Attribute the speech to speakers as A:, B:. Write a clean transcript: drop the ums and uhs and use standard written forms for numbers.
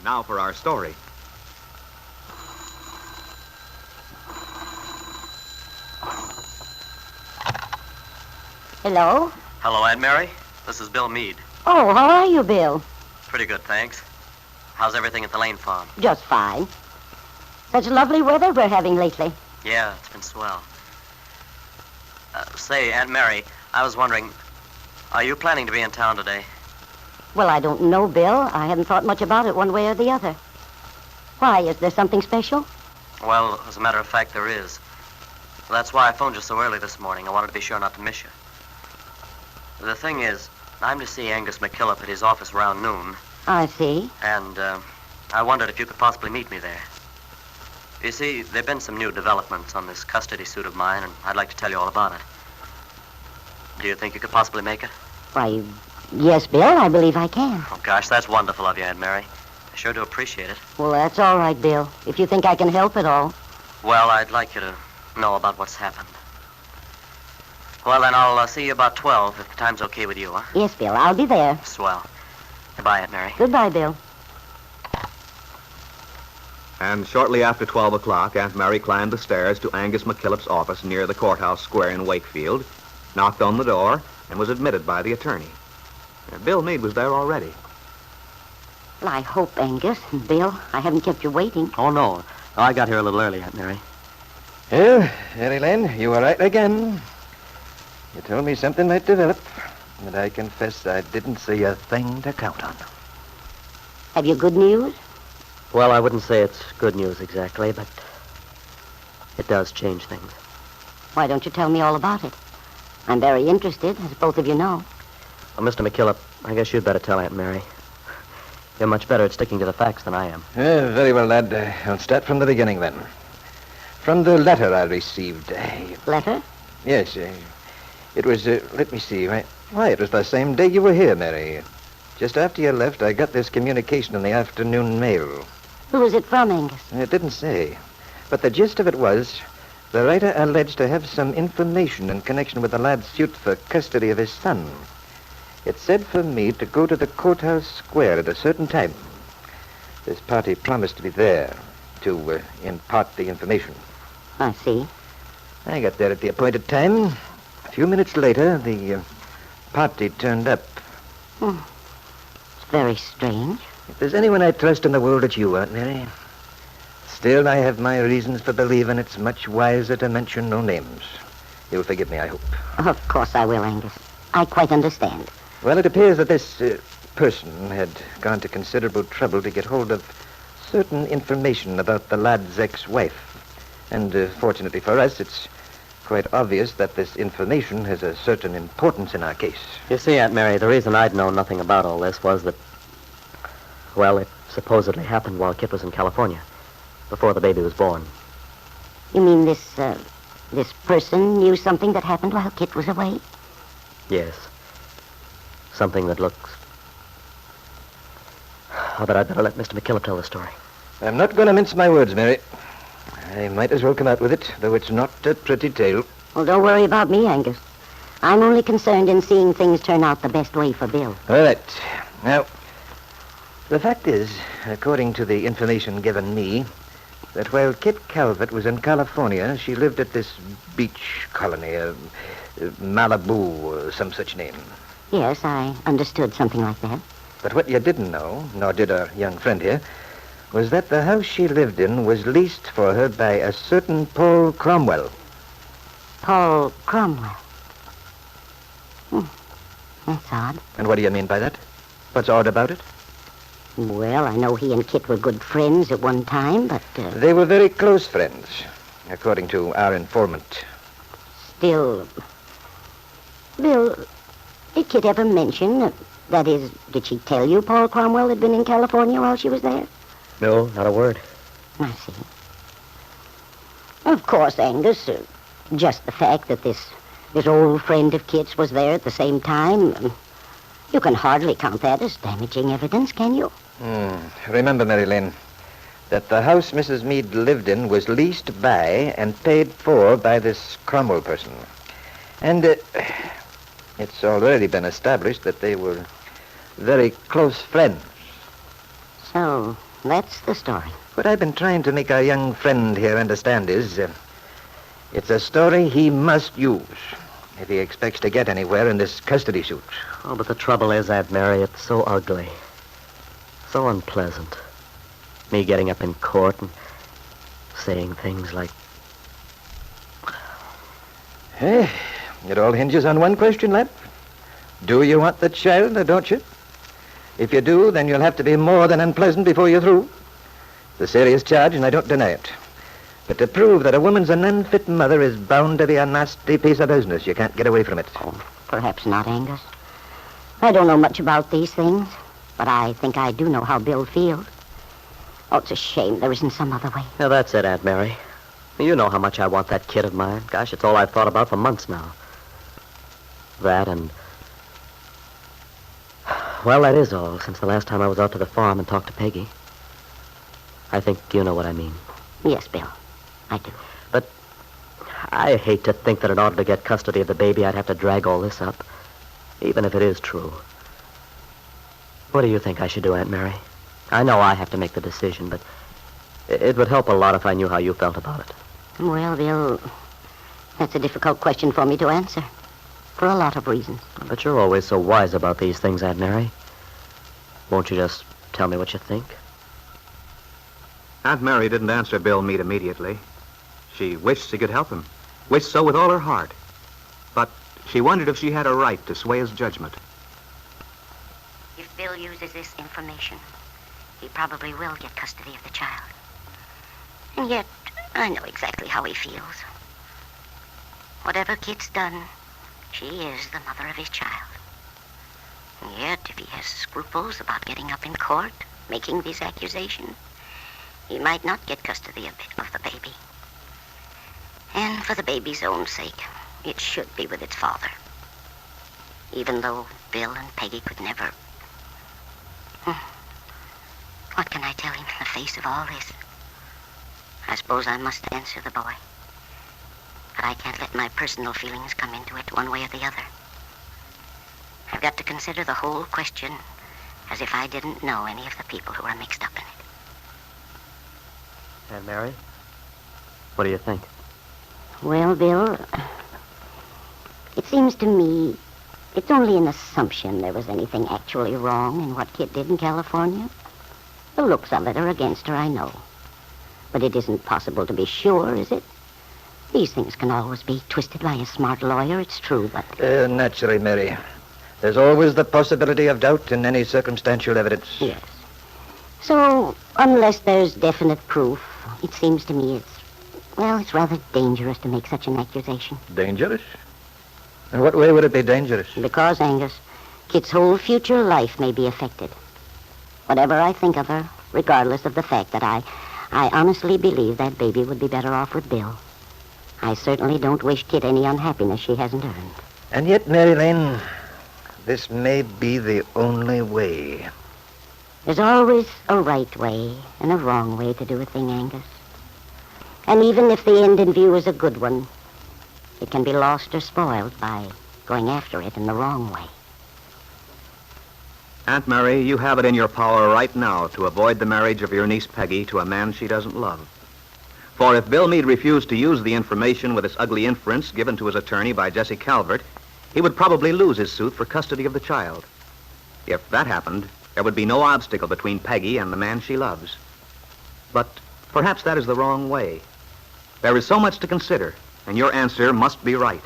A: Now for our story.
B: Hello?
C: Hello, Aunt Mary. This is Bill Meade.
B: Oh, how are you, Bill?
C: Pretty good, thanks. How's everything at the Lane Farm?
B: Just fine. Such lovely weather we're having lately.
C: Yeah, it's been swell. Say, Aunt Mary, I was wondering, are you planning to be in town today?
B: Well, I don't know, Bill. I haven't thought much about it one way or the other. Why, is there something special?
C: Well, as a matter of fact, there is. That's why I phoned you so early this morning. I wanted to be sure not to miss you. The thing is, I'm to see Angus McKillop at his office around noon.
B: I see.
C: And I wondered if you could possibly meet me there. You see, there have been some new developments on this custody suit of mine, and I'd like to tell you all about it. Do you think you could possibly make it?
B: Why, yes, Bill, I believe I can.
C: Oh, gosh, that's wonderful of you, Aunt Mary. I sure do appreciate it.
B: Well, that's all right, Bill, if you think I can help at all.
C: Well, I'd like you to know about what's happened. Well, then I'll see you about 12, if the time's okay with you, huh?
B: Yes, Bill, I'll be there.
C: Swell. Goodbye, Aunt Mary.
B: Goodbye, Bill.
A: And shortly after 12 o'clock, Aunt Mary climbed the stairs to Angus McKillop's office near the courthouse square in Wakefield, knocked on the door, and was admitted by the attorney. Bill Meade was there already.
B: Well, I hope, Angus and Bill, I haven't kept you waiting.
C: Oh, no. I got here a little early, Aunt Mary.
D: Well, Mary Lane, you were right again. You told me something might develop, but I confess I didn't see a thing to count on.
B: Have you good news?
C: Well, I wouldn't say it's good news exactly, but it does change things.
B: Why don't you tell me all about it? I'm very interested, as both of you know.
C: Well, Mr. McKillop, I guess you'd better tell Aunt Mary. You're much better at sticking to the facts than I am.
D: Very well, lad. I'll start from the beginning, then. From the letter I received.
B: Letter?
D: Yes, it was, let me see. Why, it was the same day you were here, Mary. Just after you left, I got this communication in the afternoon mail.
B: Who was it from, Angus?
D: It didn't say. But the gist of it was, the writer alleged to have some information in connection with the lad's suit for custody of his son. It said for me to go to the courthouse square at a certain time. This party promised to be there to impart the information.
B: I see.
D: I got there at the appointed time. A few minutes later, the party turned up.
B: It's very strange.
D: If there's anyone I trust in the world, it's you, Aunt Mary. Still, I have my reasons for believing it's much wiser to mention no names. You'll forgive me, I hope.
B: Of course I will, Angus. I quite understand.
D: Well, it appears that this person had gone to considerable trouble to get hold of certain information about the lad's ex-wife. And fortunately for us, it's quite obvious that this information has a certain importance in our case.
C: You see, Aunt Mary, the reason I'd known nothing about all this was that, well, it supposedly happened while Kit was in California, before the baby was born.
B: You mean this person knew something that happened while Kit was away?
C: Yes. Something that looks... Oh, but I'd better let Mr. McKillop tell the story.
D: I'm not going to mince my words, Mary. I might as well come out with it, though it's not a pretty tale.
B: Well, don't worry about me, Angus. I'm only concerned in seeing things turn out the best way for Bill.
D: All right. Now, the fact is, according to the information given me, that while Kit Calvert was in California, she lived at this beach colony, Malibu, or some such name.
B: Yes, I understood something like that.
D: But what you didn't know, nor did our young friend here, was that the house she lived in was leased for her by a certain Paul Cromwell.
B: Paul Cromwell? That's odd.
D: And what do you mean by that? What's odd about it?
B: Well, I know he and Kit were good friends at one time, but...
D: They were very close friends, according to our informant.
B: Still... Bill, did Kit ever mention... That is, did she tell you Paul Cromwell had been in California while she was there?
C: No, not a word.
B: I see. Of course, Angus, just the fact that this old friend of Kit's was there at the same time, you can hardly count that as damaging evidence, can you?
D: Remember, Mary Lane, that the house Mrs. Meade lived in was leased by and paid for by this Cromwell person. And it's already been established that they were very close friends.
B: So, So, that's the story.
D: What I've been trying to make our young friend here understand is, it's a story he must use if he expects to get anywhere in this custody suit.
C: Oh, but the trouble is, Aunt Mary, it's so ugly. So unpleasant. Me getting up in court and saying things like...
D: Hey, it all hinges on one question, lad. Do you want the child or don't you? If you do, then you'll have to be more than unpleasant before you're through. It's a serious charge, and I don't deny it. But to prove that a woman's an unfit mother is bound to be a nasty piece of business. You can't get away from it.
B: Oh, perhaps not, Angus. I don't know much about these things, but I think I do know how Bill feels. Oh, it's a shame there isn't some other way.
C: Yeah, that's it, Aunt Mary. You know how much I want that kid of mine. Gosh, it's all I've thought about for months now. That and... Well, that is all, since the last time I was out to the farm and talked to Peggy. I think you know what I mean.
B: Yes, Bill, I do.
C: But I hate to think that in order to get custody of the baby, I'd have to drag all this up, even if it is true. What do you think I should do, Aunt Mary? I know I have to make the decision, but it would help a lot if I knew how you felt about it.
B: Well, Bill, that's a difficult question for me to answer, for a lot of reasons.
C: But you're always so wise about these things, Aunt Mary. Won't you just tell me what you think?
A: Aunt Mary didn't answer Bill Meade immediately. She wished she could help him, wished so with all her heart. But she wondered if she had a right to sway his judgment.
B: If Bill uses this information, he probably will get custody of the child. And yet, I know exactly how he feels. Whatever Kit's done, she is the mother of his child. And yet, if he has scruples about getting up in court, making these accusations, he might not get custody of the baby. And for the baby's own sake, it should be with its father. Even though Bill and Peggy could never... What can I tell him in the face of all this? I suppose I must answer the boy. But I can't let my personal feelings come into it one way or the other. I've got to consider the whole question as if I didn't know any of the people who are mixed up in it.
C: Aunt Mary, what do you think?
B: Well, Bill, it seems to me it's only an assumption there was anything actually wrong in what Kit did in California. The looks of it are against her, I know. But it isn't possible to be sure, is it? These things can always be twisted by a smart lawyer, it's true, but...
D: Naturally, Mary. There's always the possibility of doubt in any circumstantial evidence.
B: Yes. So, unless there's definite proof, it seems to me it's rather dangerous to make such an accusation.
D: Dangerous? In what way would it be dangerous?
B: Because, Angus, Kit's whole future life may be affected. Whatever I think of her, regardless of the fact that I honestly believe that baby would be better off with Bill. I certainly don't wish Kit any unhappiness she hasn't earned.
D: And yet, Mary Lane, this may be the only way.
B: There's always a right way and a wrong way to do a thing, Angus. And even if the end in view is a good one, it can be lost or spoiled by going after it in the wrong way.
A: Aunt Mary, you have it in your power right now to avoid the marriage of your niece Peggy to a man she doesn't love. For if Bill Meade refused to use the information with its ugly inference given to his attorney by Jesse Calvert, he would probably lose his suit for custody of the child. If that happened, there would be no obstacle between Peggy and the man she loves. But perhaps that is the wrong way. There is so much to consider, and your answer must be right.